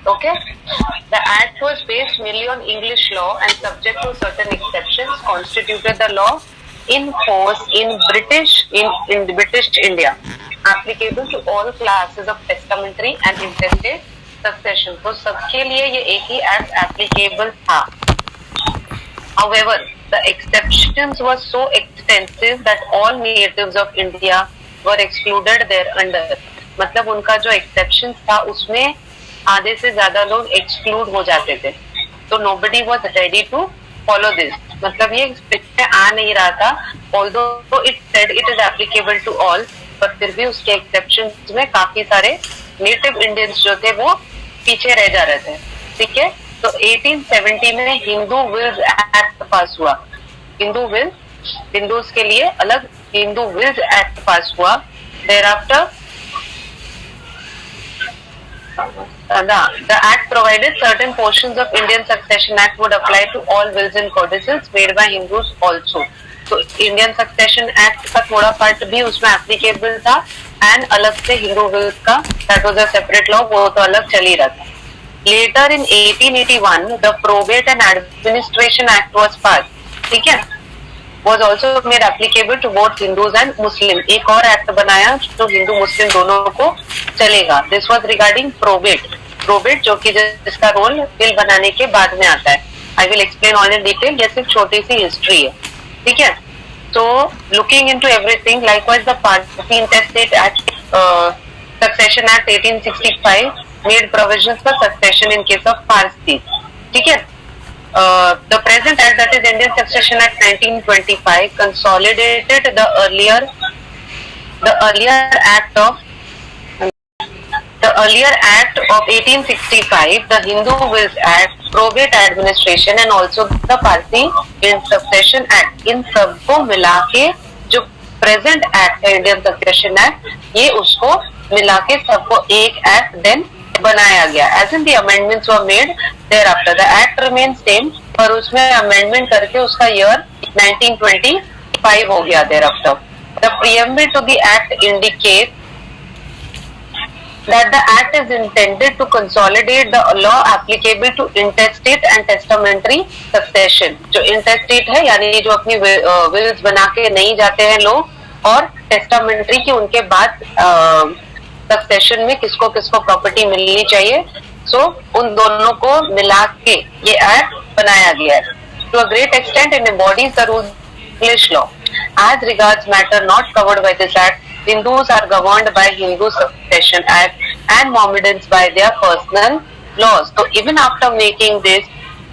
Okay, the Act was based mainly on English law and subject to certain exceptions, constituted the law in force in British India, applicable to all classes of testamentary and intestate succession. तो सबके लिए ये एक ही act applicable था. However, the exceptions were so extensive that all natives of India were excluded thereunder. मतलब उनका जो exceptions था उसमें आधे से ज्यादा लोग एक्सक्लूड हो जाते थे. तो nobody was ready to follow this. मतलब ये इसमें आ नहीं रहा था. Although it said it is applicable to all, पर फिर भी उसके exceptions में काफी सारे native Indians जो थे वो पीछे रह जा रहे थे. ठीक है. तो 1870 में हिंदू विल्स एक्ट पास हुआ. हिंदूज के लिए अलग हिंदू विल्स एक्ट पास हुआ. Thereafter, the act provided certain portions of Indian Succession Act would apply to all wills and codicils made by Hindus also. तो Indian Succession Act का थोड़ा पार्ट भी उसमें एप्लीकेबल था एंड अलग से हिंदू विल्स का that was a separate law, वो तो अलग चल ही रहा था. Later in 1881, the Probate and Administration Act was passed. ठीक है, was also made applicable to both Hindus and Muslim. एक और एक्ट बनाया जो हिंदू मुस्लिम दोनों को चलेगा. This was regarding probate जो कि जिसका रोल बिल बनाने के बाद में आता है. I will explain all in detail. ये सिर्फ छोटी सी हिस्ट्री है. ठीक है. So looking into everything, likewise the Parsi Intestate Act, Succession Act 1865 made provisions for succession in case of Parsi. ठीक है. The present act, that is Indian Succession Act 1925, consolidated the earlier act of 1865, the Hindu Wills Act, Probate Administration and also the Parsi Succession Act. इन सबको मिला के जो present act है Indian Succession Act, ये उसको मिला के सबको एक act then बनाया गया. As in the amendments were made thereafter. The act remains same, पर उसमें amendment करके उसका year 1925 हो गया thereafter. The preamble to the act indicates that the act is intended to consolidate the law applicable to intestate and testamentary succession. जो intestate है यानी जो अपनी wills बना के नहीं जाते हैं लोग, और testamentary की उनके बाद सक्सेशन में किसको किसको प्रॉपर्टी मिलनी चाहिए. सो उन दोनों को मिला के ये एक्ट बनाया गया है. To a great extent it embodies the rules of English law. As regards matter not covered by this act, Hindus are governed by Hindu succession act and Mohammedans by their personal laws. तो even after making this,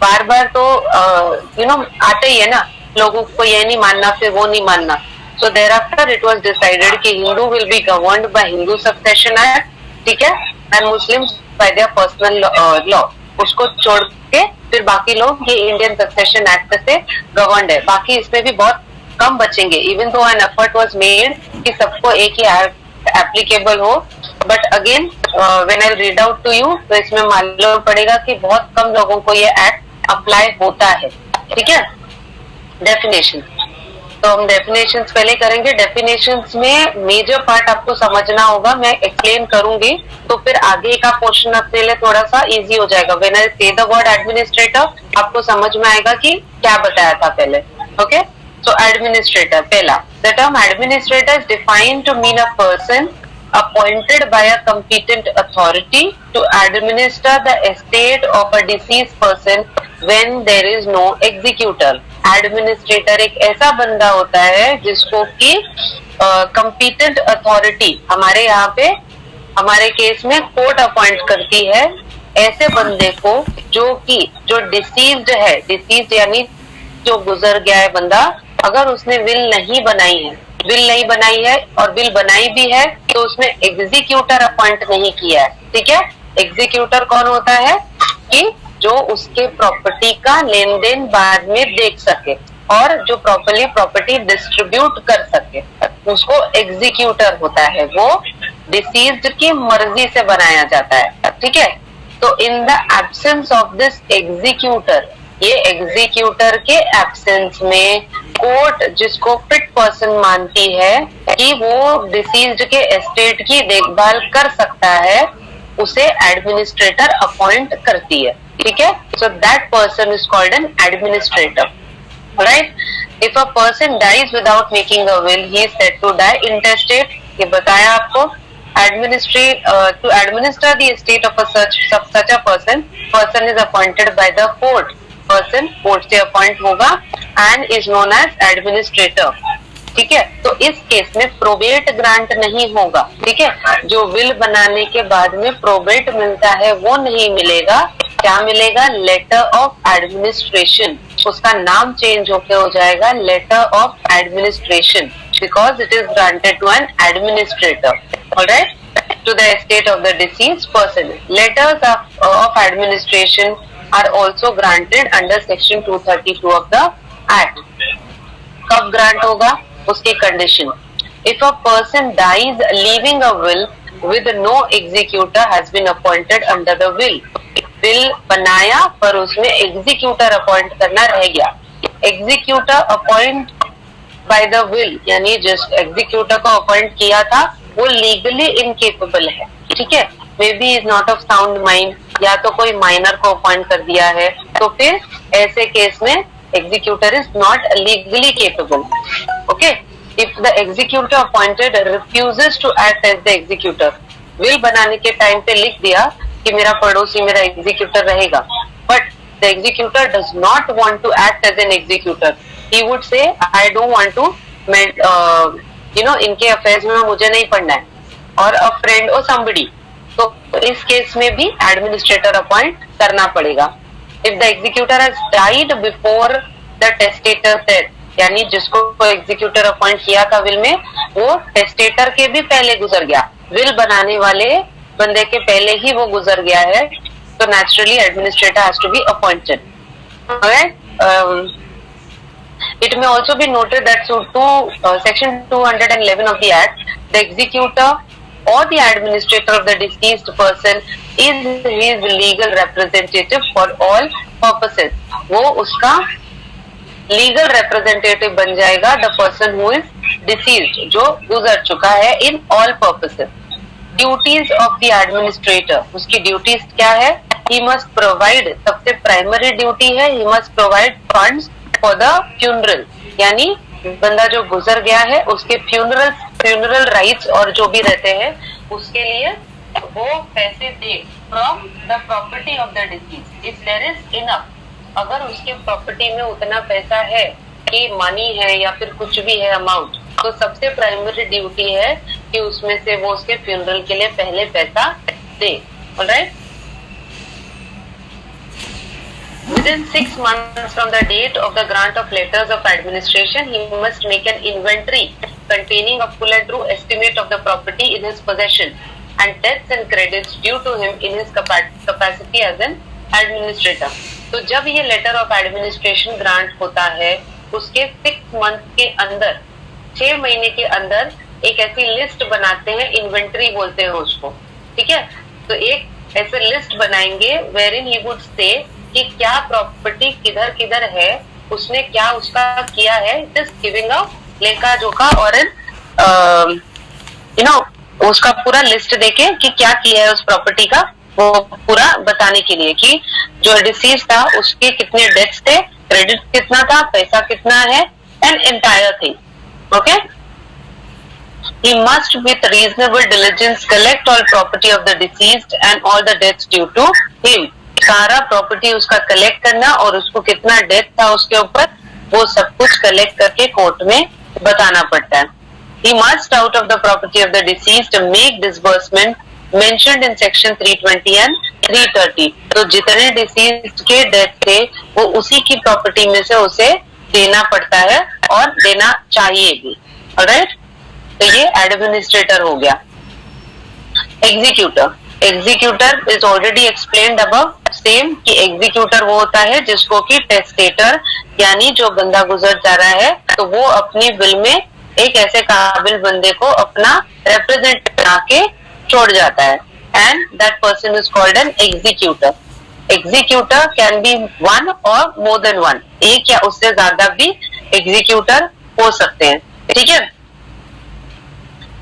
बार बार तो आते ही है ना लोगों को, ये नहीं मानना फिर वो नहीं मानना. So thereafter it was decided कि Hindu will be governed by Hindu Succession Act, ठीक है, and Muslims by their personal law. उसको छोड़ के फिर बाकी लोग ये Indian Succession Act से governed है. बाकी इसमें भी बहुत कम बचेंगे. Even though an effort was made कि सबको एक ही act applicable हो, but again when I read out to you, तो इसमें मालूम पड़ेगा कि बहुत कम लोगों को ये act apply होता है. ठीक है. Definition. तो हम डेफिनेशंस पहले करेंगे. डेफिनेशंस में मेजर पार्ट आपको समझना होगा, मैं एक्सप्लेन करूंगी तो फिर आगे का पोर्शन अपने लिए थोड़ा सा इजी हो जाएगा. व्हेन आई से द वर्ड एडमिनिस्ट्रेटर आपको समझ में आएगा कि क्या बताया था पहले. ओके. सो एडमिनिस्ट्रेटर, पहला the term administrator is defined to mean a person appointed by a competent authority to administer the estate of a deceased person when there is no executor. Administrator एक ऐसा बंदा होता है जिसको कि competent authority हमारे यहाँ पे हमारे केस में कोर्ट अपॉइंट करती है ऐसे बंदे को जो डिसीज्ड है. डिसीज्ड यानी जो गुजर गया है बंदा, अगर उसने विल नहीं बनाई है और विल बनाई भी है तो उसने एग्जीक्यूटर अपॉइंट नहीं किया है. ठीक है. एग्जीक्यूटर कौन होता है कि जो उसके प्रॉपर्टी का लेन देन बाद में देख सके और जो प्रॉपर्ली प्रॉपर्टी डिस्ट्रीब्यूट कर सके, उसको एग्जीक्यूटर होता है. वो डिसीज्ड की मर्जी से बनाया जाता है. ठीक है. तो in the absence of this executor, ये एग्जीक्यूटर के एब्सेंस में कोर्ट जिसको फिट पर्सन मानती है कि वो डिसीज्ड के एस्टेट की देखभाल कर सकता है, उसे एडमिनिस्ट्रेटर अपॉइंट करती है, ठीक है। So that person is called an administrator, right. If a person dies without making a will, he is said to die intestate. ये बताया आपको। To administer the estate of such a person is appointed by the court. Person court से appoint होगा and is known as administrator, ठीक है। तो इस case में प्रोबेट ग्रांट नहीं होगा, ठीक है। जो विल बनाने के बाद में प्रोबेट मिलता है वो नहीं मिलेगा। क्या मिलेगा? Letter of administration. उसका नाम चेंज होके हो जाएगा letter of administration, because it is granted to an administrator, all right, to the estate of the deceased person. Letters of administration are also granted under section 232 of the act. कब grant होगा? उसकी condition, if a person dies leaving a will with no executor has been appointed under the will. Will बनाया पर उसमें executor appoint करना रह गया। Executor appoint by the will, यानी जिस एग्जीक्यूटर को अपॉइंट किया था वो लीगली इनकेपेबल है, ठीक है। May be is not of sound mind, या तो कोई माइनर को अपॉइंट कर दिया है, तो फिर ऐसे केस में executor is not legally capable, okay. If the executor appointed refuses to act as the executor, will बनाने के टाइम पे लिख दिया कि मेरा पड़ोसी मेरा एग्जीक्यूटर रहेगा, but the executor does not want to act as an executor, he would say I don't want to इनके अफेयर्स में मुझे नहीं पढ़ना है, और अ फ्रेंड और somebody, तो इस केस में भी एडमिनिस्ट्रेटर अपॉइंट करना पड़ेगा। If the executor has died before the testator death, यानी जिसको एग्जीक्यूटर अपॉइंट किया था विल में, वो टेस्टेटर के भी पहले गुजर गया, विल बनाने वाले बंदे के पहले ही वो गुजर गया है, तो naturally administrator has to be appointed, right. It may also be noted that section 211 of the Act, the executor or the administrator of the deceased person is his legal representative for all purposes. वो उसका legal representative बन जाएगा, the person who is deceased, जो गुजर चुका है, in all purposes. Duties of the administrator, उसकी duties क्या है? He must provide, सबसे primary duty है, he must provide funds for the funeral, यानी बंदा जो गुजर गया है उसके फ्यूनरल राइट्स और जो भी रहते हैं उसके लिए वो पैसे दे from the property of the deceased if there is enough. अगर उसके प्रॉपर्टी में उतना पैसा है कि मनी है या फिर कुछ भी है अमाउंट, तो सबसे प्राइमरी ड्यूटी है कि उसमें से वो उसके फ्यूनरल के लिए पहले पैसा दे, alright. Within 6 months from the date of the grant of letters of administration, he must make an inventory containing a full and true estimate of the property in his possession and debts and credits due to him in his capacity as an administrator. तो जब ये letter of administration grant होता है, उसके 6 months के अंदर, 6 महीने के अंदर एक ऐसी लिस्ट बनाते हैं, इन्वेंट्री बोलते हैं उसको, ठीक है। तो एक ऐसे लिस्ट बनाएंगे wherein he would say कि क्या प्रॉपर्टी किधर किधर है, उसने क्या उसका किया है, जस्ट गिविंग अ लेखा जोखा और उसका पूरा लिस्ट देके कि क्या किया है उस प्रॉपर्टी का, वो पूरा बताने के लिए कि जो डिसीज था उसके कितने डेट्स थे, क्रेडिट कितना था, पैसा कितना है, and entire thing, okay. He must with reasonable diligence collect all property of the deceased and all the debts due to him. सारा प्रॉपर्टी उसका कलेक्ट करना और उसको कितना डेट था उसके ऊपर, वो सब कुछ कलेक्ट करके कोर्ट में बताना पड़ता है। He must out of the property of the deceased make disbursement mentioned in section 320 and 330. तो जितने डिसीज्ड के डेट थे वो उसी की प्रॉपर्टी में से उसे देना पड़ता है और देना चाहिए भी, ऑलराइट। तो ये एडमिनिस्ट्रेटर हो गया। Executor is already explained above, same कि एग्जीक्यूटर वो होता है जिसको कि टेस्टेटर यानी जो बंदा गुजर जा रहा है तो वो अपनी विल में एक ऐसे काबिल बंदे को अपना रिप्रेजेंट बना के छोड़ जाता है, and that person is called N executor. Executor can be one और मोर देन वन, एक या उससे ज्यादा भी एग्जीक्यूटर हो सकते हैं, ठीक है।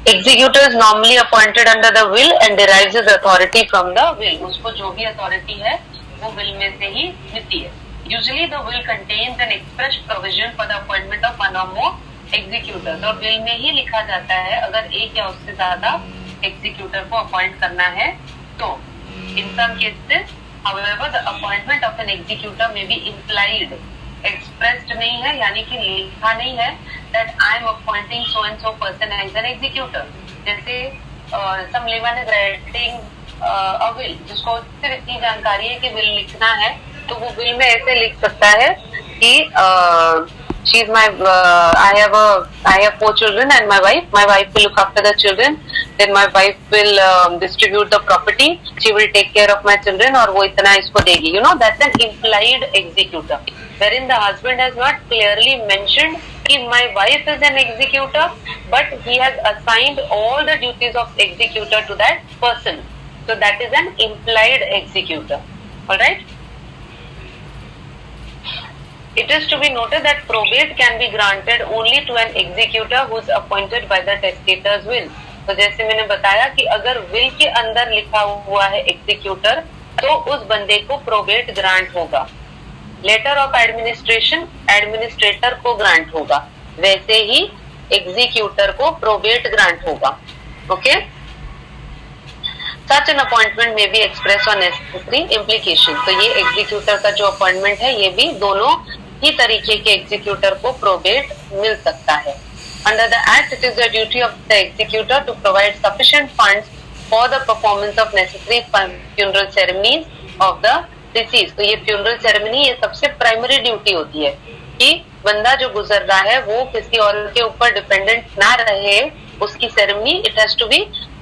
Executor is normally appointed under the will and derives his authority from the will. उसको जो भी authority है वो will में से ही मिलती है. Usually the will contains an express provision for the appointment of one or more executor. तो will में ही लिखा जाता है अगर एक या उससे ज्यादा executor को appoint करना है तो. In some cases, however, the appointment of an executor may be implied. Expressed नहीं है यानी कि लिखा नहीं है that I am appointing so and so person as an executor. जैसे some layman is writing a will जिसको सिर्फ इतनी जानकारी है कि will लिखना है तो वो will में ऐसे लिख सकता है कि she is my I have 4 children and my wife will look after the children, then my wife will distribute the property, she will take care of my children और वो इतना इसको देगी. You know, that's an implied executor wherein the husband has not clearly mentioned कि my wife is an executor but he has assigned all the duties of executor to that person. So that is an implied executor. Alright? It is to be noted that probate can be granted only to an executor who is appointed by the testator's will. तो जैसे मैंने बताया कि अगर will के अंदर लिखा हुआ है executor तो उस बंदे को probate grant होगा. Letter of administration administrator को grant होगा. वैसे ही executor को probate grant होगा. Okay? Such an appointment may be express or necessary implication. तो ये executor का जो appointment है ये भी दोनों ही तरीके के executor को probate मिल सकता है. Under the Act, it is the duty of the executor to provide sufficient funds for the performance of necessary funeral ceremonies of the deceased. तो ये funeral ceremony ये सबसे primary duty होती है कि बंदा जो गुजर रहा है वो किसी और के ऊपर dependent ना रहे. उसकी ceremony it has to be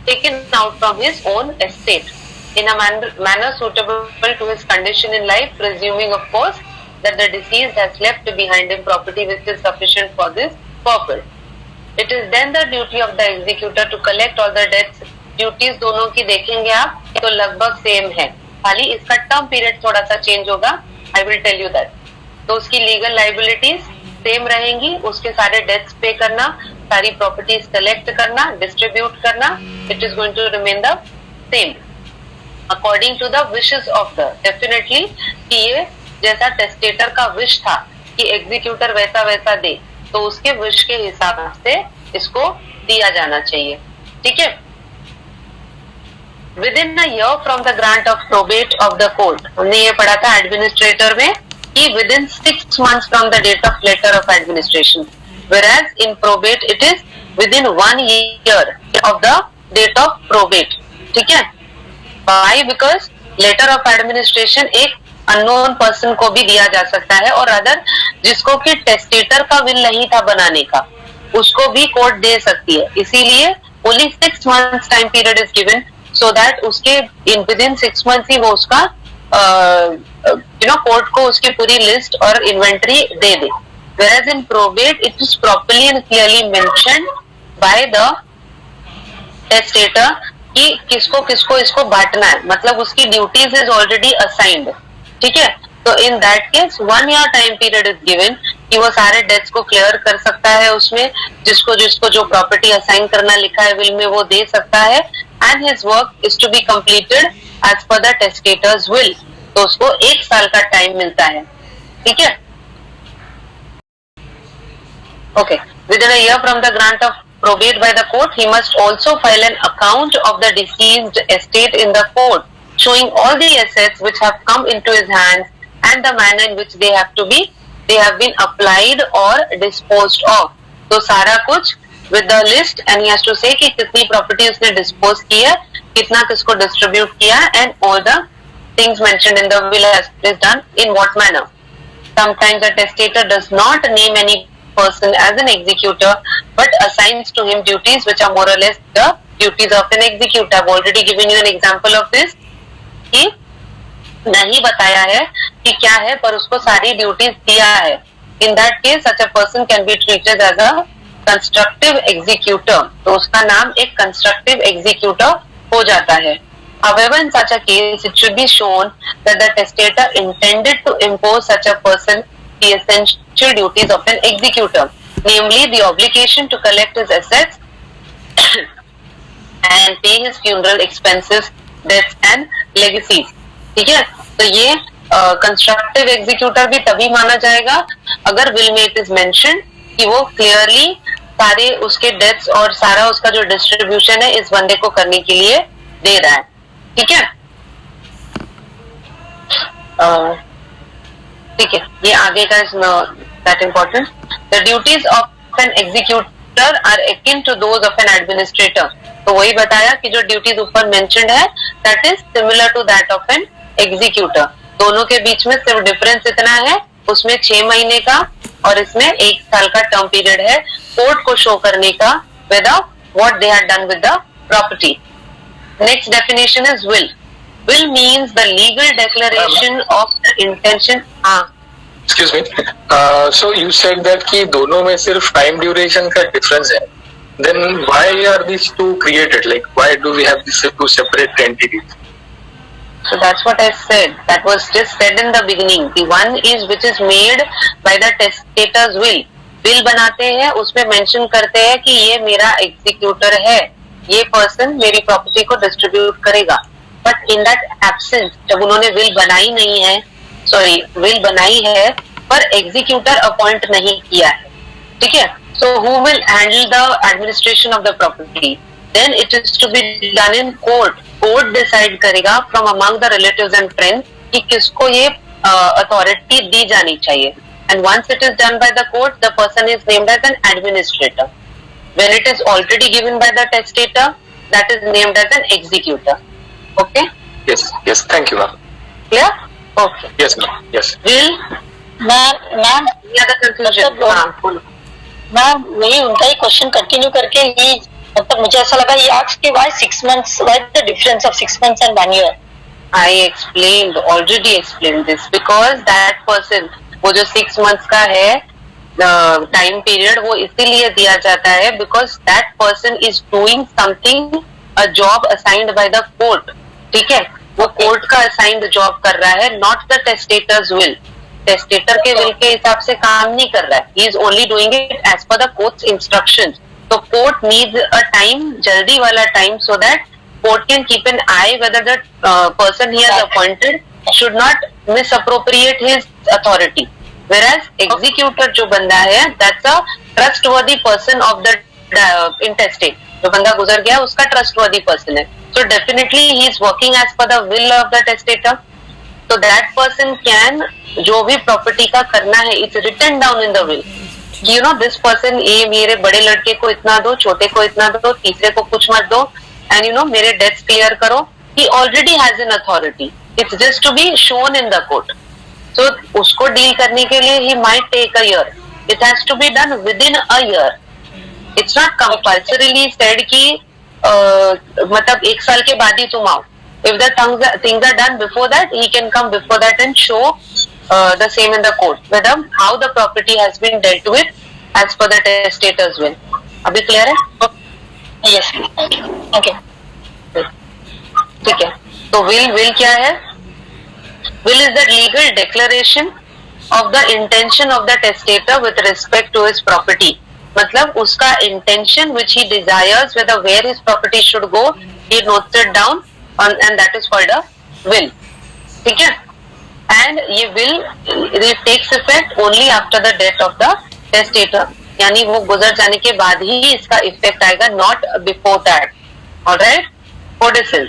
taken out from his own estate in a manner suitable to his condition in life, presuming of course that the deceased has left behind him property which is sufficient for this purpose. It is then the duty of the executor to collect all the debts. Duties दोनों की देखेंगे आप तो लगभग same है, खाली इसका term period थोड़ा सा चेंज होगा. I will tell you that. तो उसकी लीगल लाइबिलिटीज सेम रहेंगी, उसके सारे डेट्स पे करना, सारी प्रॉपर्टीज कलेक्ट करना, डिस्ट्रीब्यूट करना, it is going to remain the same according to the wishes of the. Definitely कि ये जैसा टेस्टेटर का विश था कि एग्जीक्यूटर वैसा वैसा दे तो उसके विश के हिसाब से इसको दिया जाना चाहिए. ठीक है. Within a year from the grant of probate of the court, हमने ये पढ़ा था एडमिनिस्ट्रेटर में कि within 6 months from the date of letter of administration, whereas in probate it is within 1 year of the date of probate. ठीक है. Why? Because letter of administration एक unknown person को भी दिया जा सकता है और अदर जिसको कि टेस्टेटर का विल नहीं था बनाने का उसको भी कोर्ट दे सकती है. इसीलिए only 6 months time period is given so that उसके विद इन 6 months ही वो उसका कोर्ट को उसकी पूरी लिस्ट और inventory they they. Whereas in probate it is properly and clearly mentioned by the testator कि किसको किसको इसको बांटना है, मतलब उसकी ड्यूटीज इज ऑलरेडी असाइंड. ठीक है. तो in that case 1 year time period is given कि वो सारे डेट्स को क्लियर कर सकता है, उसमें जिसको जिसको जो प्रॉपर्टी असाइन करना लिखा है विल में वो दे सकता है. And his work is to be completed as per the testator's will. तो उसको 1 साल का टाइम मिलता है. ठीक है. Okay. Within a year from the grant of probate by the court, he must also file an account of the deceased estate in the court, showing all the assets which have come into his hands and the manner in which they have been applied or disposed of. तो सारा कुछ with the list and he has to say कि कितनी property उसने dispose की है, कितना किसको distribute किया and all the things mentioned in the will is done in what manner. Sometimes the testator does not name any person as an executor but assigns to him duties which are more or less the duties of an executor. I've already given you an example of this कि नहीं बताया है कि क्या है पर उसको सारी ड्यूटीज दिया है. In that case such a person can be treated as a constructive executor. तो उसका नाम एक constructive executor हो जाता है. However, in such a case it should be shown that the testator intended to impose such a person the essential duties of an executor, namely the obligation to collect his assets and pay his funeral expenses, debts and legacies. ठीक है, तो ये constructive executor भी तभी माना जाएगा अगर will में इट इज मेंशन्ड कि वो क्लियरली सारे उसके डेट्स और सारा उसका जो डिस्ट्रीब्यूशन है इस बंदे को करने के लिए दे रहा है. ठीक है, ठीक है, ये आगे का is that important. The duties of an executor are akin to those of an administrator. तो वही बताया कि जो ड्यूटीज ऊपर मेंशन्ड है that is similar to that of an executor. दोनों के बीच में सिर्फ डिफरेंस इतना है, उसमें 6 महीने का और इसमें 1 साल का टर्म पीरियड है कोर्ट को शो करने का whether what they had done with the property. Next definition is will. Will means the legal declaration of the intention. Excuse me. So you said that कि दोनों में सिर्फ time duration का difference है. Then why are these two created? Like why do we have these two separate entities? So that's what I said. That was just said in the beginning. The one is which is made by the testator's will. Will बनाते हैं, उसमें mention करते हैं कि ये मेरा executor है, ये पर्सन मेरी प्रॉपर्टी को डिस्ट्रीब्यूट करेगा. बट इन दैट एब्सेंस जब उन्होंने विल बनाई नहीं है, सॉरी विल बनाई है पर एग्जीक्यूटर अपॉइंट नहीं किया है. ठीक है, so who will handle the administration of the property? Then it is to be done in court. Court decide करेगा from among the relatives and friends कि किसको ये अथॉरिटी दी जानी चाहिए. And once it is done by the court the person is named as an administrator. When it is already given by the testator that is named as an executor. Okay, yes yes, thank you ma'am. Clear? Okay, yes ma'am, yes. Will ma'am या the conclusion. Ma'am वही उनका ही question continue करके ही मतलब मुझे ऐसा लगा ये ask कि why 6 months, why the difference of 6 months and 1 year? I already explained this because that person, वो जो 6 months का है टाइम पीरियड, वो इसीलिए दिया जाता है because that person is doing something, a job assigned by the court. ठीक है, वो कोर्ट का असाइंड जॉब कर रहा है, not the testator's will. Testator के विल के हिसाब से काम नहीं कर रहा है, he is only doing it as per the court's instructions. तो कोर्ट नीड्स अ टाइम, जल्दी वाला time, so that court can keep an eye whether the person he has appointed should not misappropriate his authority. Whereas executor जो बंदा है that's a trustworthy person of the intestate. जो बंदा गुजर गया उसका trustworthy person है. So definitely he is working as per the will of the testator. So that person can जो भी property का करना है it's written down in the will. You know this person, ये मेरे बड़े लड़के को इतना दो, छोटे को इतना दो, तीसरे को कुछ मत दो, and you know मेरे debts clear करो. He already has an authority. It's just to be shown in the court. So उसको डील करने के लिए he might take a year. It has to be done within a year. It's not compulsorily said कि मतलब 1 साल के बाद ही तुम आओ. If the things are done before that, he can come before that and show the same in the court whether how the property has been dealt with as per the testator's will. अभी clear है? Yes. Okay. ठीक है, तो will क्या है? Will is the legal declaration of the intention of the testator with respect to his property. मतलब उसका intention which he desires whether where his property should go, he notes it down and that is called a will. ठीक है, and ये will it takes effect only after the death of the testator. यानी वो गुजर जाने के बाद ही इसका इफेक्ट आएगा, not before that. Alright? Codicil.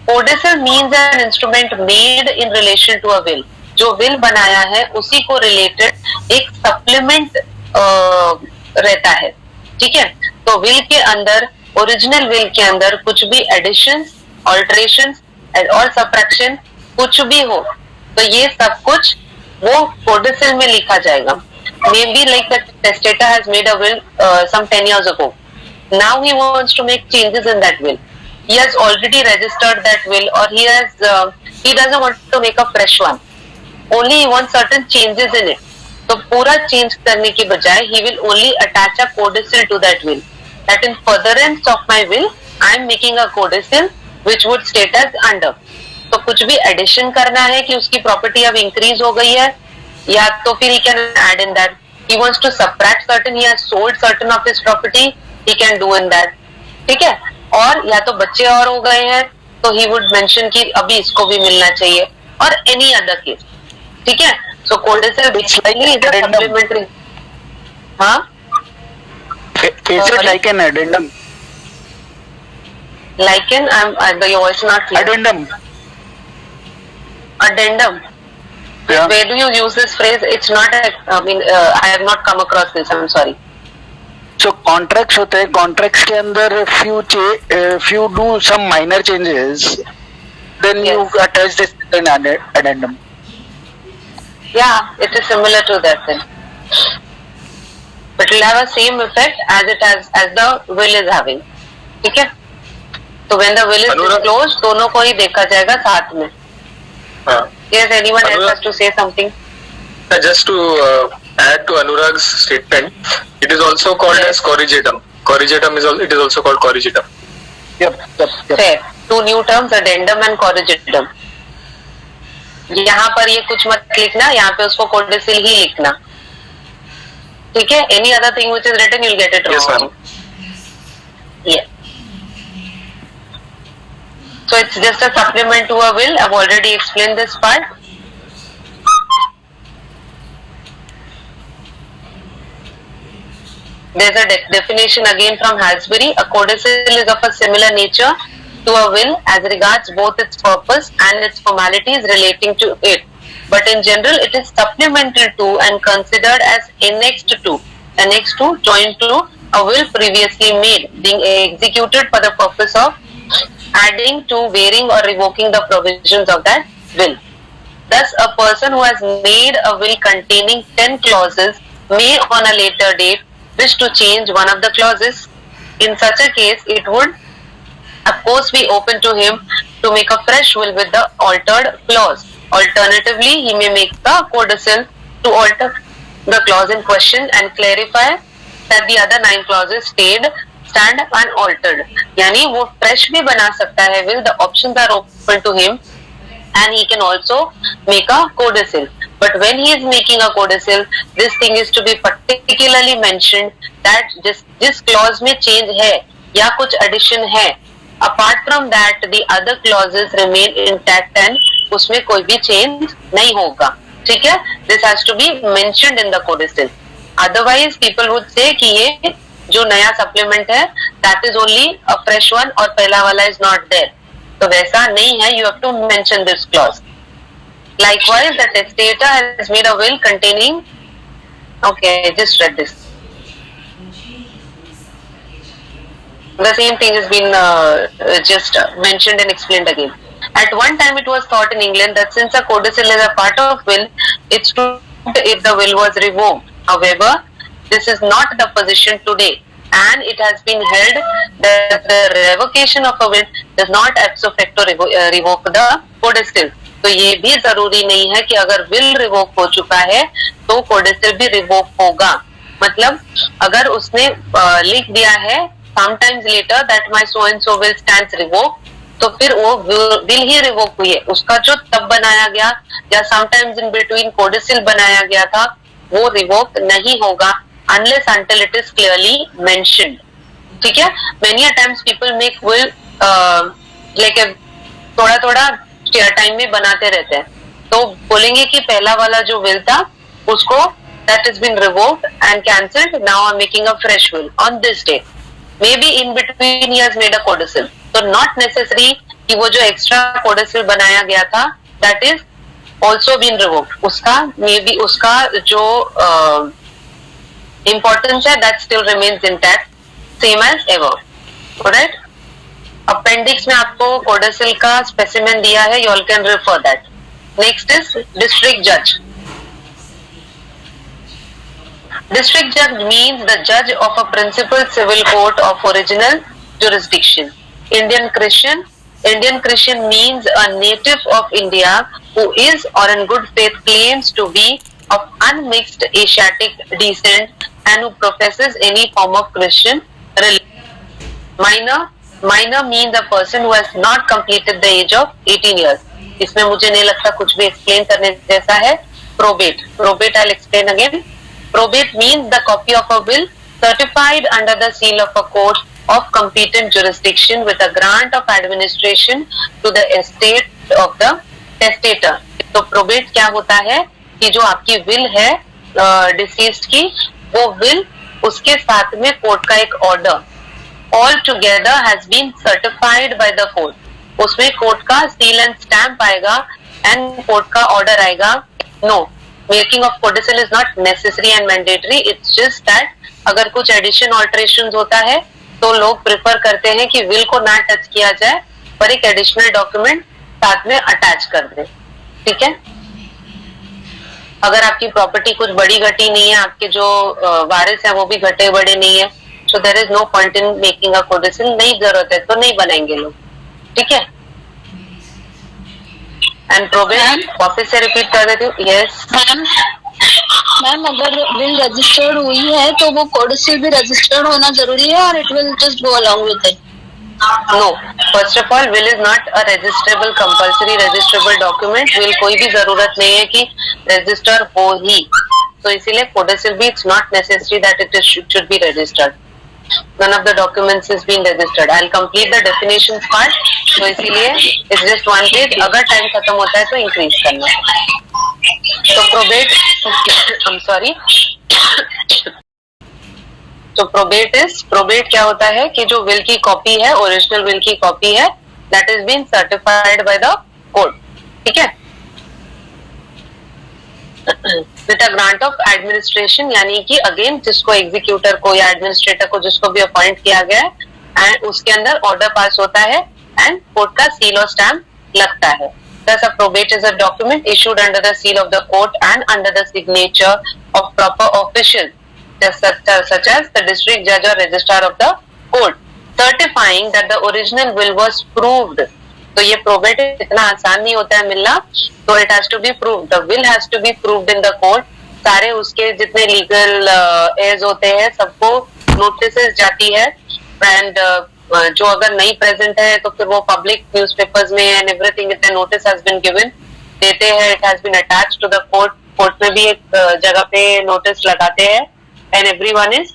Codicil means an instrument made in relation to a will. जो will बनाया है उसी को रिलेटेड एक सप्लीमेंट रहता है. ठीक है, तो विल के अंदर, ओरिजिनल विल के अंदर कुछ भी एडिशन, ऑल्टरेशन और सब्ट्रैक्शन कुछ भी हो तो ये सब कुछ वो कोडिसिल में लिखा जाएगा. Maybe like the testator has made a will some 10 years ago. Now he wants to make changes in that will. He has already registered that will, or he doesn't want to make a fresh one. Only he wants certain changes in it. तो पूरा change करने की बजाय he will only attach a codicil to that will. That in furtherance of my will, I am making a codicil which would state as under. तो कुछ भी addition करना है कि उसकी प्रॉपर्टी अब इंक्रीज हो गई है, या तो फिर he can add in that. He wants to subtract certain, he has sold certain of his property, he can do in that. ठीक है, और या तो बच्चे और हो गए हैं तो ही वुड मेंशन कि अभी इसको भी मिलना चाहिए, और एनी अदर केस. ठीक है. सो कोडेसिल बेसिकली इज अ सप्लीमेंट्री. हाँ, is it like an addendum? like an your voice not clear. Addendum. Addendum. Yeah. Where do you use this phrase? It's not a, I mean, I have not come across this. I'm sorry. So contracts होते हैं, contracts के अंदर if you do some minor changes, then you Yes. attach this in addendum. Yeah, it is similar to that then. But it will have a same effect as it has as the will is having. ठीक है. तो when the will is Anurag? disclosed, दोनों को ही देखा जाएगा साथ में. हाँ. Yes, anyone else Anurag? has to say something? Just to add to Anurag's statement, it is also called as corrigatum. Corrigatum it is also called corrigatum. Yep. Fair. Two new terms, addendum and corrigatum. यहाँ पर ये कुछ मत लिखना, यहाँ पे उसको कोडेसिल ही लिखना. ठीक है. Any other thing which is written, you'll get it wrong. Yes, ma'am. Yeah. So it's just a supplement to a will. I've already explained this part. There's a definition again from Hasbury. A codicil is of a similar nature to a will as regards both its purpose and its formalities relating to it. But in general, it is supplemental to and considered as annexed to, joined to a will previously made, being executed for the purpose of adding to, varying or revoking the provisions of that will. Thus, a person who has made a will containing 10 clauses may on a later date wish to change one of the clauses. In such a case, it would of course be open to him to make a fresh will with the altered clause. Alternatively, he may make the codicil to alter the clause in question and clarify that the other 9 clauses stand unaltered. यानी वो fresh भी बना सकता है will. The options are open to him and he can also make a codicil. But when he is making a codicil, this thing is to be particularly mentioned that जिस clause में change है या कुछ addition है, apart from that the other clauses remain intact and उसमें कोई भी change नहीं होगा. ठीक है. This has to be mentioned in the codicil. Otherwise people would say कि ये जो नया supplement है that is only a fresh one और पहला वाला is not there. तो वैसा नहीं है. You have to mention this clause. Likewise, the testator has made a will containing. Okay, I just read this. The same thing has been just mentioned and explained again. At one time, it was thought in England that since a codicil is a part of will, it's true if the will was revoked. However, this is not the position today, and it has been held that the revocation of a will does not ipso facto revoke the codicil. तो ये भी जरूरी नहीं है कि अगर will revoke हो चुका है तो कोडेसिल भी रिवोक होगा. मतलब अगर उसने लिख दिया है sometimes later that my so and so will stands revoked, तो फिर वो विल ही रिवोक हुई है. उसका जो तब बनाया गया या sometimes in between कोडेसिल बनाया गया था वो रिवोक नहीं होगा unless until it is clearly mentioned. ठीक है. Many a times people make will like थोड़ा थोड़ा टाइम में बनाते रहते हैं. तो बोलेंगे कि पहला वाला जो विल था उसको that has been revoked and cancelled. Now I'm making a fresh will on this day. Maybe in between he has made a codicil. So not necessary कि वो जो extra codicil बनाया गया था that is also been revoked. उसका maybe उसका जो importance है that still remains intact, same as ever. Alright? Appendix में आपको कोडेसिल का स्पेसिमेन दिया है. You all can refer that. Next is district जज. डिस्ट्रिक्ट जज मीन्स द जज of a principal civil court of original jurisdiction. Indian Christian means a native of India who is or in good faith claims to be of unmixed Asiatic descent and who professes any form of Christian religion. Minor means a person who has not completed the age of 18 years. इसमें मुझे नहीं लगता कुछ भी explain करने जैसा है. Probate I'll explain again. Probate means the copy of a will certified under the seal of a court of competent jurisdiction with a grant of administration to the estate of the testator. तो probate क्या होता है कि जो आपकी will है deceased की, वो will उसके साथ में कोर्ट का एक order all together has been certified by the court. उसमें कोर्ट का सील एंड स्टैम्प आएगा एंड कोर्ट का ऑर्डर आएगा. No, making of codicil is not necessary and mandatory. It's just that अगर कुछ एडिशन ऑल्टरेशन होता है तो लोग प्रेफर करते हैं कि विल को ना टच किया जाए पर एक एडिशनल डॉक्यूमेंट साथ में अटैच कर दे. ठीक है, अगर आपकी प्रॉपर्टी कुछ बड़ी घटी नहीं है, आपके जो वारिस है वो भी घटे बड़े नहीं है, so there is no point in making a codicil. नहीं जरूरत है तो नहीं बनाएंगे लोग. ठीक है, एंड प्रोबेट वापस से रिपीट कर देती हूँ. यस मैम, अगर विल रजिस्टर्ड हुई है तो वो कोडिसिल भी रजिस्टर्ड होना जरूरी है और it will just go along with it? No, first of all will is not a registrable compulsory registrable document. Will कोई भी जरूरत नहीं है कि रजिस्टर हो ही, तो इसीलिए कोडिसिल भी it's not necessary that it should be registered. None of the documents is being registered. I'll complete the definitions part. तो इसीलिए it's just one page. अगर टाइम खत्म होता है तो इंक्रीज करना. तो प्रोबेट, I'm sorry. तो प्रोबेट क्या होता है कि जो विल की कॉपी है, ओरिजिनल विल की कॉपी है, that is being certified by the court. ठीक है, with a grant of administration, यानी कि अगेन जिसको एग्जीक्यूटर को या एडमिनिस्ट्रेटर को जिसको भी अपॉइंट किया गया है एंड उसके अंदर ऑर्डर पास होता है एंड कोर्ट का सील और स्टैम्प लगता है. Thus, a probate is a document issued under the seal of the court and under the signature of proper officials, such as the district judge or registrar of the court, certifying that the original will was proved. तो ये probate इतना आसान नहीं होता है मिलना, तो it has to be proved. The will has to be proved in the court. सारे उसके जितने लीगल एज होते हैं सबको नोटिसेस जाती है एंड जो अगर नहीं प्रेजेंट है तो फिर वो पब्लिक न्यूज़पेपर्स में and everything it notice has been given देते हैं. It has been attached to the court. Court में भी एक जगह पे नोटिस लगाते हैं एंड एवरीवन इज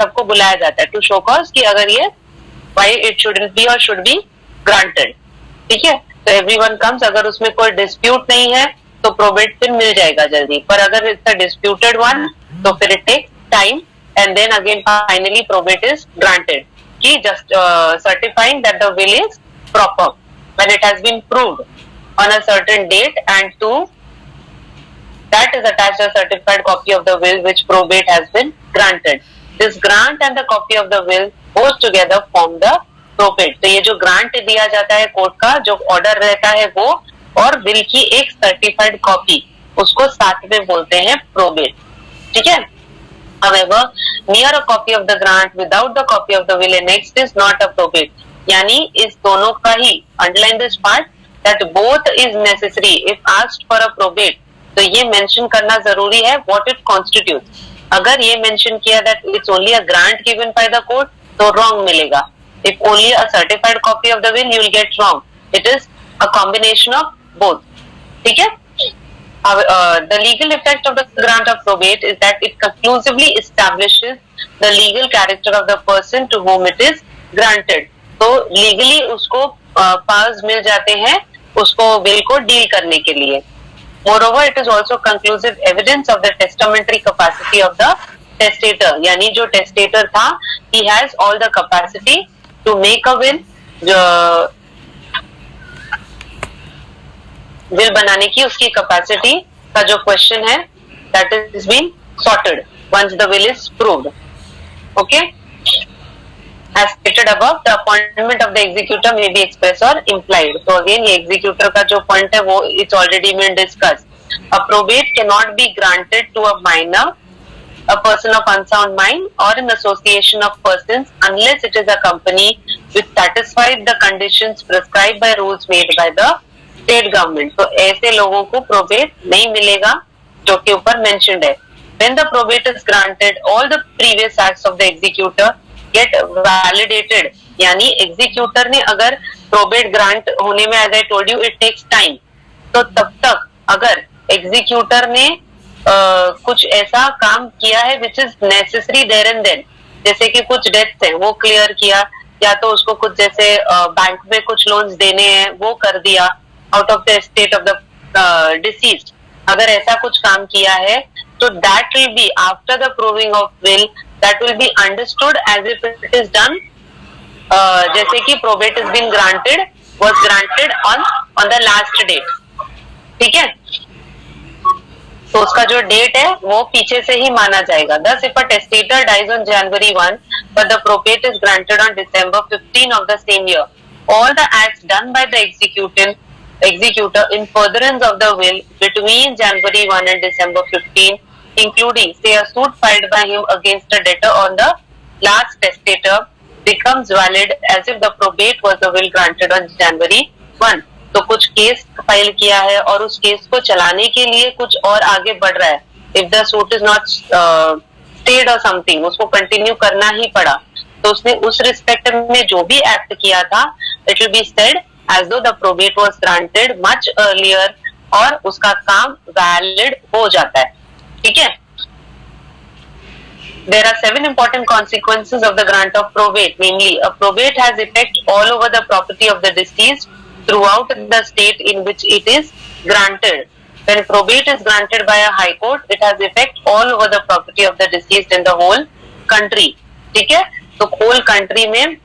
सबको बुलाया जाता है टू शो कॉज कि अगर ये व्हाई इट शुडंट बी और शुड बी ग्रांटेड. ठीक है, तो एवरीवन कम्स. अगर उसमें कोई डिस्प्यूट नहीं है तो प्रोबेट फिर मिल जाएगा जल्दी, पर अगर इट्स अ डिस्प्यूटेड वन तो फिर it takes time and then again finally probate is granted कि just certifying that the will is proper when it has been proved on a certain date and to that is attached a certified copy of the will which probate has been granted. This grant and the copy of the will both together form the probate. तो ये जो grant दिया जाता है court का, जो order रहता है वो, और विल की एक सर्टिफाइड कॉपी, उसको साथ में बोलते हैं प्रोबेट. ठीक है, however near a copy of the grant without the copy of the will annexed is not a probate. यानी इस दोनों का ही, underline this part, that both is necessary if asked for a probate. तो ये mention करना जरूरी है what it constitutes. अगर ये मेंशन किया that it's only a grant given by the court तो रॉन्ग मिलेगा. If only a certified copy of the will you will get wrong. It is a combination of both. ठीक है, the legal effect of the grant of probate is that it conclusively establishes the legal character of the person to whom it is granted. तो legally उसको powers मिल जाते हैं उसको will को deal करने के लिए. Moreover, it is also conclusive evidence of the testamentary capacity of the testator. यानी जो testator था, he has all the capacity to make a will. will बनाने की उसकी capacity का जो question है, that is being sorted once the will is proved. Okay? As stated above, the appointment of the executor may be express or implied. So again, ये executor का जो point है वो it's already been discussed. A probate cannot be granted to a minor, a person of unsound mind, or an association of persons unless it is a company which satisfied the conditions prescribed by rules made by the state government. तो ऐसे लोगों को probate नहीं मिलेगा जो के ऊपर mentioned है. When the probate is granted, all the previous acts of the executor get validated. यानी एग्जीक्यूटर ने अगर प्रोबेट ग्रांट होने में, as I told you, it takes time. तो तब तक अगर एग्जीक्यूटर ने कुछ ऐसा काम किया है which is necessary there and then, जैसे कि कुछ डेट्स हैं वो क्लियर किया, या तो उसको कुछ जैसे बैंक में कुछ लोन्स देने हैं वो कर दिया out of the estate of the deceased, अगर ऐसा कुछ काम किया है तो that will be after the proving of will, that will be understood as if it is done जैसे कि probate is been granted was granted on the last date. ठीक है, तो उसका जो डेट है वो पीछे से ही माना जाएगा। Thus, if a testator dies on January 1, but the probate is granted on December 15 of the same year, all the acts done by the executor in furtherance of the will between January 1 and December 15, including, say, a suit filed by him against a debtor on the last testator, becomes valid as if the probate was the will granted on January 1. तो कुछ case file किया है और उस case को चलाने के लिए कुछ और आगे बढ़ रहा है, if the suit is not stayed और समथिंग, उसको कंटिन्यू करना ही पड़ा, तो उसने उस रिस्पेक्ट में जो भी एक्ट किया था it will be said as though the probate was granted much earlier, और उसका काम वैलिड हो जाता है। ठीक है, there are 7 important consequences of the grant of probate, namely a probate has effect all over the property of the deceased throughout the state in which it is granted. When probate is granted by a high court, it has effect all over the property of the deceased in the whole country. ठीक है, तो whole country में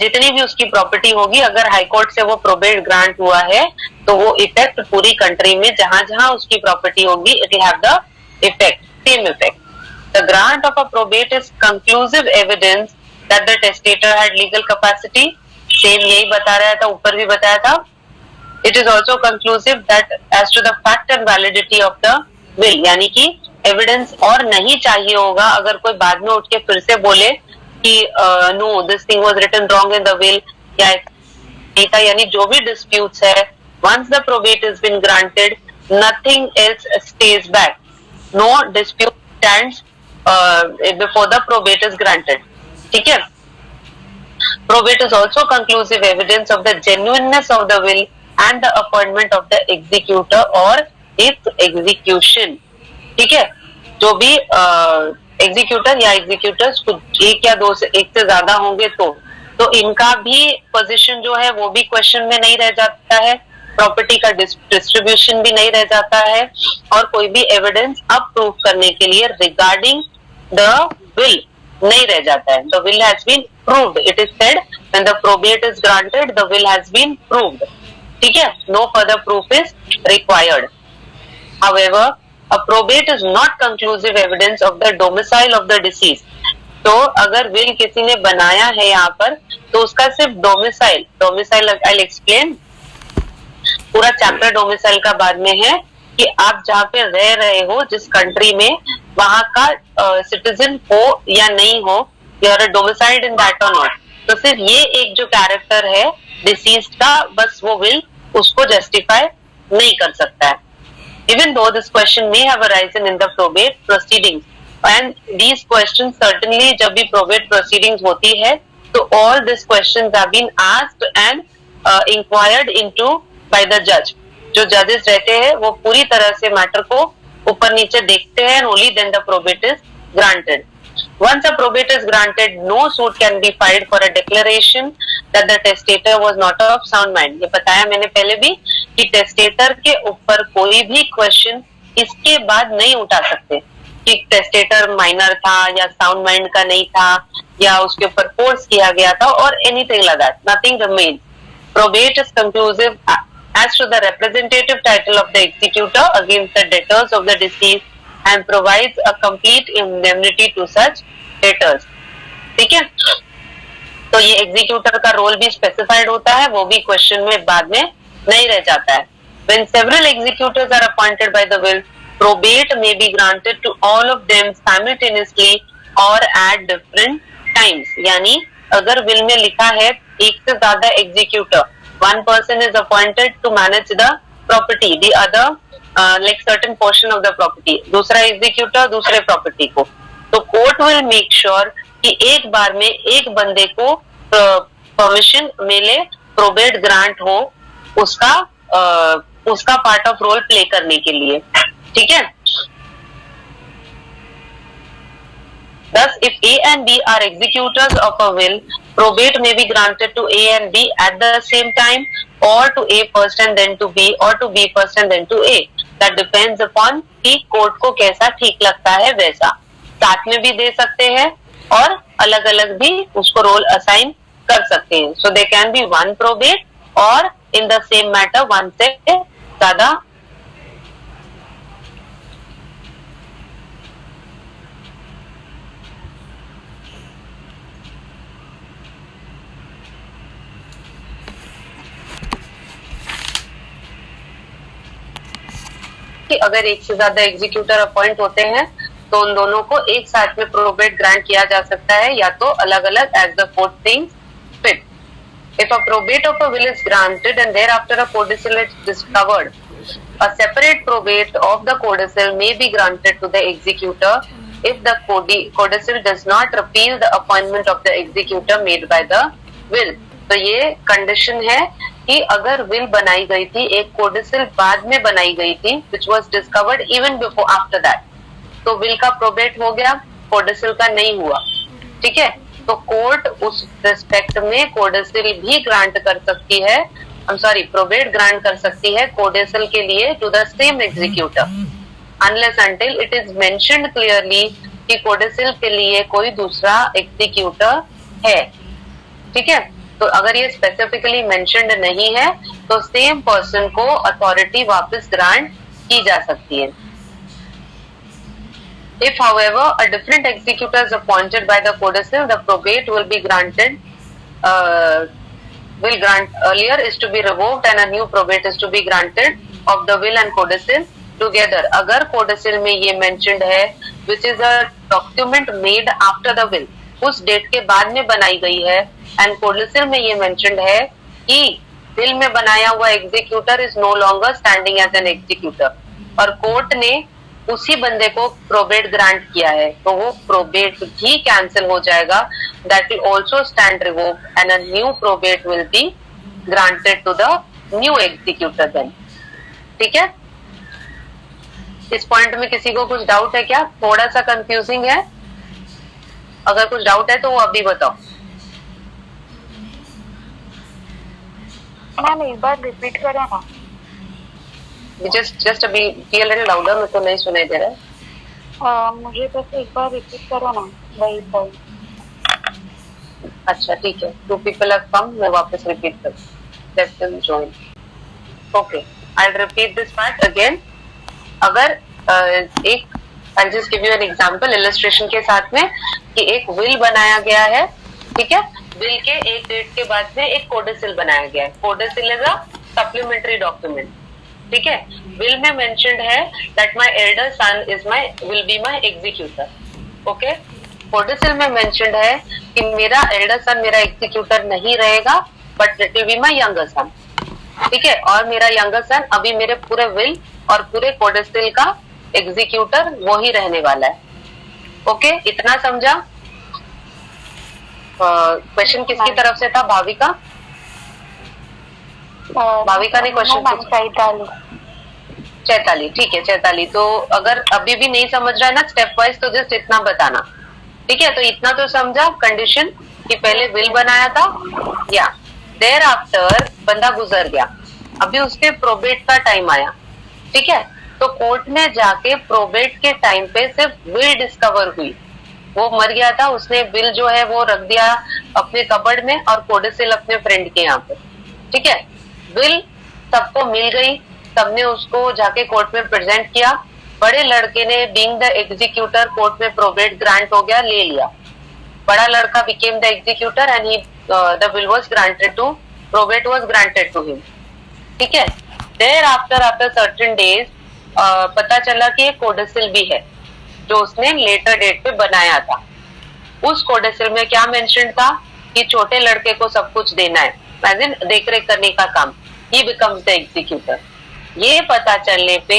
जितनी भी उसकी property होगी, अगर high court से वो प्रोबेट ग्रांट हुआ है तो वो इफेक्ट पूरी कंट्री में जहां जहां उसकी प्रॉपर्टी होगी it will have the effect, same effect. The grant of a probate is conclusive evidence that the testator had legal capacity. Same यही बता रहा था, ऊपर भी बताया था। It is also conclusive that as to the fact and validity of the will, यानी कि एविडेंस और नहीं चाहिए होगा अगर कोई बाद में उठ के फिर से बोले कि no this thing was written wrong in the will, या नहीं था, यानी जो भी डिस्प्यूट्स है, once the probate has been granted, nothing else stays back. No dispute stands before the probate is granted. ठीक है, probate is also conclusive evidence of the genuineness of the will and the appointment of the executor or its execution. ठीक है, जो भी executor या executors कुछ एक या दो से एक से ज्यादा होंगे तो इनका भी पोजीशन जो है वो भी क्वेश्चन में नहीं रह जाता है, प्रॉपर्टी का डिस्ट्रीब्यूशन भी नहीं रह जाता है, और कोई भी एविडेंस अब प्रूव करने के लिए रिगार्डिंग द विल नहीं रह जाता है। The will has been proved, it is said when the probate is granted the will has been proved. ठीक है, no further proof is required. However, a probate is not conclusive evidence of the domicile of the deceased. तो अगर will किसी ने बनाया है यहाँ पर तो उसका सिर्फ डोमिसाइल I'll explain, पूरा चैप्टर डोमिसाइल का बाद में है कि आप जहाँ पे रह रहे हो जिस कंट्री में, वहां का सिटीजन हो या नहीं हो, you are domiciled in that और नॉट, तो सिर्फ ये एक जो कैरेक्टर है डिसीज्ड का, बस वो विल उसको जस्टिफाई नहीं कर सकता है। Even though this question may have arisen in the probate proceedings, and these questions certainly जब भी probate proceedings होती है तो all these questions have been asked and inquired into by the judge. जो judges रहते हैं वो पूरी तरह से मैटर को ऊपर नीचे देखते हैं, and only then the probate is granted. Once a probate is granted, no suit can be filed for a declaration that the testator was not of sound mind. ये बताया मैंने पहले भी कि टेस्टेटर के ऊपर कोई भी क्वेश्चन इसके बाद नहीं उठा सकते कि टेस्टेटर माइनर था या साउंड माइंड का नहीं था या उसके ऊपर फोर्स किया गया था और anything like that, nothing remains. Probate is conclusive as to the representative title of the executor against the debtors of the deceased and provides a complete indemnity to such debtors. ठीक है, तो ये executor का role भी specified होता है, वो भी क्वेश्चन में बाद में नहीं रह जाता है। When several executors are appointed by the will, probate may be granted to all of them simultaneously or at different times. यानी अगर विल में लिखा है एक से ज्यादा executor, one person is appointed to manage the property, the other like certain portion of the property, दूसरा executor दूसरे प्रॉपर्टी को, तो कोर्ट विल मेक श्योर कि एक बार में एक बंदे को परमिशन मिले, प्रोबेट ग्रांट हो उसका पार्ट ऑफ रोल प्ले करने के लिए। ठीक है, Thus, if A and B are executors of a will, probate may be granted to A and B at the same time, or to A first and then to B, or to B first and then to A. That depends upon कि court को कैसा ठीक लगता है वैसा, साथ में भी दे सकते हैं और अलग अलग भी उसको रोल असाइन कर सकते हैं. So they can be one probate or in the same matter one से ज्यादा. कि अगर एक से ज्यादा एग्जीक्यूटर अपॉइंट होते हैं तो उन दोनों को एक साथ में प्रोबेट ग्रांट किया जा सकता है या तो अलग अलग as the court thinks fit. If a probate of a will is granted and thereafter a codicil is discovered, a separate probate of the codicil may be granted to the executor if the codicil does not repeal the appointment of the executor made by the will. तो ये condition है कि अगर will बनाई गई थी, एक कोडिसिल बाद में बनाई गई थी, which was discovered even before after that, तो विल का प्रोबेट हो गया, कोडिसिल का नहीं हुआ. ठीक है, तो कोर्ट उस रिस्पेक्ट में कोडिसिल भी ग्रांट कर सकती है, प्रोबेट ग्रांट कर सकती है कोडिसिल के लिए to the same executor, unless until it is mentioned clearly कि कोडिसिल के लिए कोई दूसरा एग्जीक्यूटर है. ठीक है, तो अगर ये स्पेसिफिकली मेंशन्ड नहीं है तो सेम पर्सन को अथॉरिटी वापस ग्रांट की जा सकती है. If, however, a different executor is appointed by the codicil, the probate will be granted. Will grant earlier is to be revoked, and a new probate is to be granted of the will and codicil together. अगर codicil में ये mentioned है, which is a document made after the will, उस date के बाद में बनाई गई है, and codicil में ये mentioned है कि will में बनाया हुआ executor is no longer standing as an executor, और कोर्ट ने उसी बंदे को प्रोबेट ग्रांट किया है, तो वो प्रोबेट भी कैंसिल हो जाएगा. That will also stand revoked and a new probate will be granted to the new executor then. ठीक है, इस पॉइंट में किसी को कुछ डाउट है क्या? थोड़ा सा कंफ्यूजिंग है, अगर कुछ डाउट है तो वो अभी बताओ. मैम एक बार रिपीट करो ना. जस्ट अभी बी अ लिटिल लाउडर, मेरे को नहीं सुनाई दे रहा है. मुझे बस एक बार रिपीट करो ना वही पॉइंट. अच्छा ठीक है, 2 people have come, मैं वापस रिपीट कर. Let them join. Okay, I will repeat this part again. अगर एक I just give you an example illustration के साथ में कि एक विल बनाया गया है. ठीक है, विल के एक डेट के बाद में एक कोडिसिल बनाया गया है. Codicil is a supplementary document. ठीक है, विल में मेंशन्ड है that my elder son is will be my executor. Okay, codicil में मेंशन्ड है कि मेरा एल्डर सन मेरा एग्जीक्यूटर नहीं रहेगा, but it will be my younger son. ठीक है, और मेरा यंगर सन अभी मेरे पूरे विल और पूरे कोडिसिल का एग्जीक्यूटर वो ही रहने वाला है. ओके, इतना समझा? क्वेश्चन किसकी तरफ से था? भाविका. भाविका ने क्वेश्चन. चैताली. ठीक है चैताली, तो अगर अभी भी नहीं समझ रहा है ना स्टेप वाइज, तो जस्ट इतना बताना. ठीक है, तो इतना तो समझा कंडीशन कि पहले विल बनाया था या देयर आफ्टर बंदा गुजर गया, अभी उसके प्रोबेट का टाइम आया. ठीक है, तो कोर्ट में जाके प्रोबेट के टाइम पे सिर्फ विल डिस्कवर हुई. वो मर गया था, उसने विल जो है वो रख दिया अपने कबर्ड में और कोडिसिल अपने फ्रेंड के यहाँ पे. ठीक है, विल सबको मिल गई, सबने उसको जाके कोर्ट में प्रेजेंट किया. बड़े लड़के ने बीइंग द एग्जीक्यूटर कोर्ट में प्रोबेट ग्रांट हो गया, ले लिया. बड़ा लड़का became the executor and he the will was granted to, probate was granted to him. ठीक है, देयर आफ्टर सर्टेन डेज पता चला कि एक कोडिसिल भी है जो उसने लेटर डेट पे बनाया था. उस कोडिसिल में क्या मेंशन था कि छोटे लड़के को सब कुछ देना है, एज इन देख रेख करने का काम. ही बिकम्स द एग्जीक्यूटर. ये पता चलने पे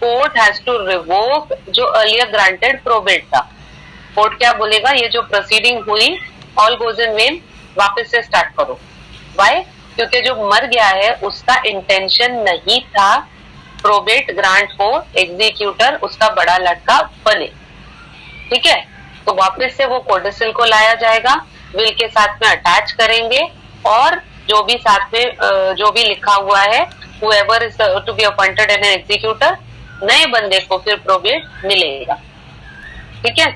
कोर्ट हैज टू रिवोक जो अर्लियर ग्रांटेड प्रोबेट था. कोर्ट क्या बोलेगा, ये जो प्रोसीडिंग हुई ऑल गोज इन वेन, वापस से स्टार्ट करो. व्हाई? क्योंकि जो मर गया है उसका इंटेंशन नहीं था प्रोबेट ग्रांट हो, एग्जीक्यूटर उसका बड़ा लड़का बने. ठीक है, तो वापस से वो कोडिसिल को लाया जाएगा, विल के साथ में अटैच करेंगे और जो भी साथ में जो भी लिखा हुआ है whoever is to be appointed an executor, नए बंदे को फिर प्रोबेट मिलेगा। ठीक है।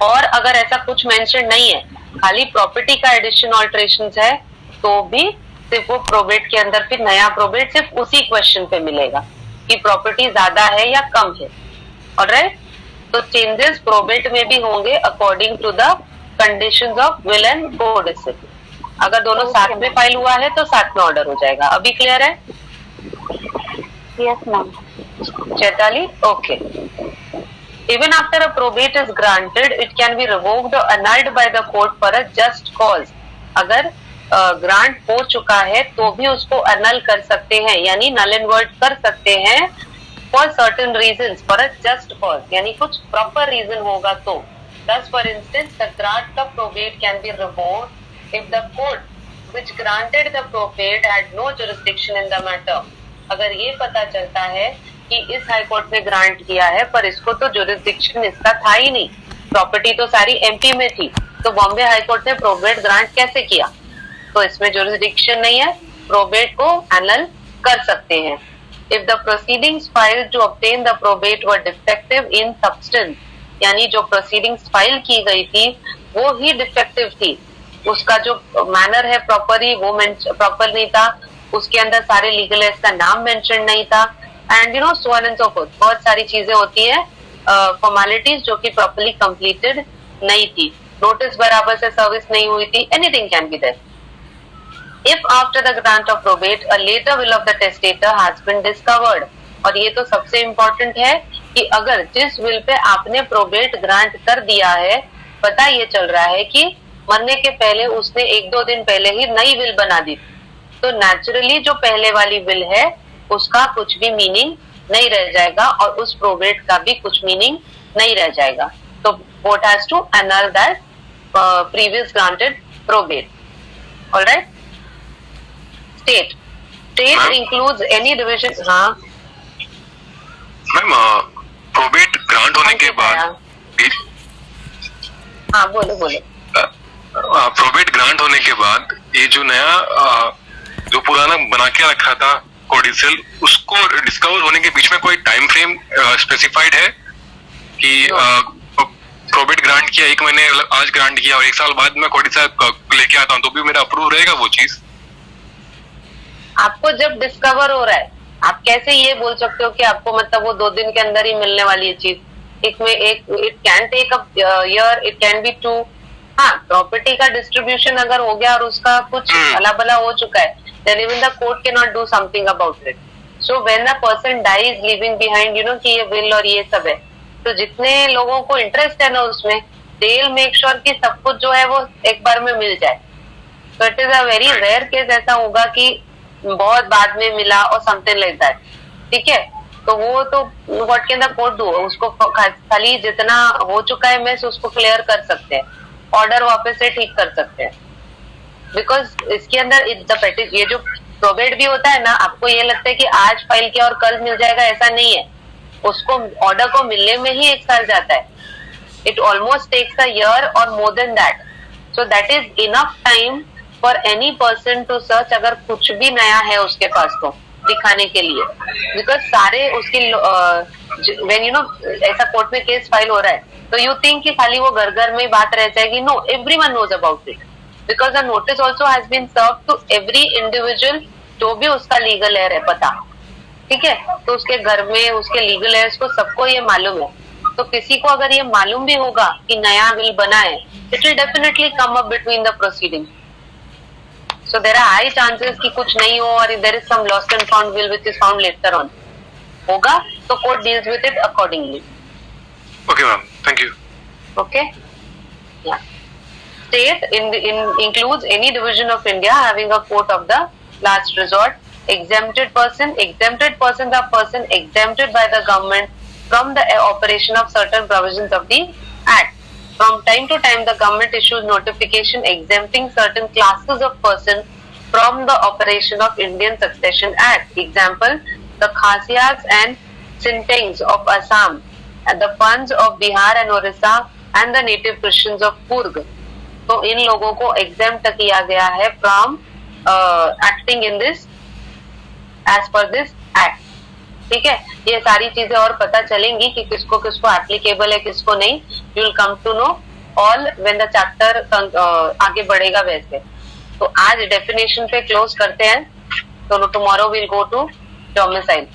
और अगर ऐसा कुछ मेंशन नहीं है, खाली प्रॉपर्टी का एडिशन ऑल्टरेशन है, तो भी सिर्फ वो प्रोबेट के अंदर फिर नया प्रोबेट सिर्फ उसी क्वेश्चन पे मिलेगा कि प्रॉपर्टी ज्यादा है या कम है। ऑलराइट, तो चेंजेस प्रोबेट में भी होंगे according to the conditions of will and codicil. अगर दोनों साथ में फाइल हुआ है तो साथ में ऑर्डर हो जाएगा। अभी क्लियर है? Yes ma'am. Chaitali, okay. Even after a probate is granted, it can be revoked or annulled by the court for a just cause. अगर ग्रांट हो चुका है तो भी उसको annul कर सकते हैं, यानी null and void कर सकते हैं for certain reasons, for a just cause, यानी कुछ proper reason होगा तो। Thus, for instance, the grant of probate can be revoked if the court which granted the probate had no jurisdiction in the matter. अगर ये पता चलता है कि इस हाई कोर्ट ने ग्रांट किया है पर इसको तो जुरिस्डिक्शन इसका था ही नहीं, प्रॉपर्टी तो सारी एमपी में थी, तो बॉम्बे हाई कोर्ट ने प्रोबेट ग्रांट कैसे किया? तो इसमें जुरिस्डिक्शन नहीं है, प्रोबेट को एनल कर सकते हैं। If the proceedings filed to obtain the probate were defective in substance, यानी जो प्रोसीडिंग्स फाइल की गई थी वो ही डिफेक्टिव थी, उसका जो मैनर है प्रॉपरली वो प्रॉपर नहीं था, उसके अंदर सारे लीगल एड्स का नाम मेंशन नहीं था, and you know so on and so fourth. बहुत सारी चीजें होती है फॉर्मेलिटीज जो कि प्रॉपर्ली कंप्लीटेड नहीं थी, नोटिस बराबर से सर्विस नहीं हुई थी, anything can be there. If after the grant of probate a later will of the testator has been discovered, और ये तो सबसे इम्पोर्टेंट है कि अगर जिस विल पे आपने प्रोबेट ग्रांट कर दिया है, पता ये चल रहा है कि मरने के पहले उसने 1-2 दिन पहले ही नई विल बना दी, तो नेचुरली जो पहले वाली विल है उसका कुछ भी मीनिंग नहीं रह जाएगा और उस प्रोबेट का भी कुछ मीनिंग नहीं रह जाएगा। तो court has to annul that previous granted probate. Alright, state includes any division. हाँ मैम, प्रोबेट ग्रांट होने के बाद, हाँ बोलो। प्रोबेट ग्रांट होने के बाद ये जो नया जो पुराना बना के रखा था कोडिसिल, उसको डिस्कवर होने के बीच में कोई टाइम फ्रेम स्पेसिफाइड है कि प्रोबेट ग्रांट किया 1 महीने, आज ग्रांट किया और 1 साल बाद मैं कोडिसिल लेके आता हूँ तो भी मेरा अप्रूव रहेगा वो चीज? आपको जब डिस्कवर हो रहा है, आप कैसे ये बोल सकते हो कि आपको मतलब वो 2 दिन के अंदर ही मिलने वाली है चीज? It can take a year, it can be 2। हाँ, प्रॉपर्टी का डिस्ट्रीब्यूशन अगर हो गया और उसका कुछ भला भला हो चुका है, then even the court cannot do something about it. So when the person dies leaving behind, you know कि ये will और ये सब है, तो जितने लोगों को इंटरेस्ट है ना उसमें, they'll make sure कि सब कुछ जो है वो एक बार में मिल जाए। So it is a very rare case ऐसा होगा कि बहुत बाद में मिला और something like that। ठीक है, तो वो तो what can the court do? उसको खाली जितना हो चुका है मेस उसको क्लियर कर सकते हैं, ऑर्डर वापस से ठीक कर सकते हैं। बिकॉज इसके अंदर ये जो प्रोबेट भी होता है ना, आपको ये लगता है कि आज फाइल किया और कल मिल जाएगा, ऐसा नहीं है। उसको ऑर्डर को मिलने में ही 1 साल जाता है। It almost takes a year और more than that. So that is enough time for any person to search, अगर कुछ भी नया है उसके पास तो दिखाने के लिए। बिकॉज सारे उसकी व्हेन यू नो ऐसा कोर्ट में केस फाइल हो रहा है तो यू थिंक कि खाली वो घर में बात रह जाएगी। No, everyone knows about it because the notice also has been served to every individual जो भी उसका लीगल एयर है पता। ठीक है, तो उसके घर में उसके लीगल एयर्स को सबको ये मालूम है। तो किसी को अगर ये मालूम भी होगा कि नया विल बना है, it will definitely come up between the proceeding. So there are high chances कि कुछ नहीं हो और there is some lost and found will which is found later on होगा, तो court deals with it accordingly. Okay ma'am, thank you. Okay, या State includes any division of India having a court of the last resort. Exempted person, the person exempted by the government from the operation of certain provisions of the Act. From time to time, the government issues notification exempting certain classes of persons from the operation of Indian Succession Act. Example, the Khasias and Sintengs of Assam, and the Panj of Bihar and Orissa, and the native Christians of Coorg. तो इन लोगों को exempt किया गया है from acting in this as per this act. ठीक है, ये सारी चीजें और पता चलेंगी कि किसको किसको एप्लीकेबल है किसको नहीं. You will come to know all when the chapter आगे बढ़ेगा वैसे. तो आज डेफिनेशन पे क्लोज करते हैं. तो tomorrow will go to domicile.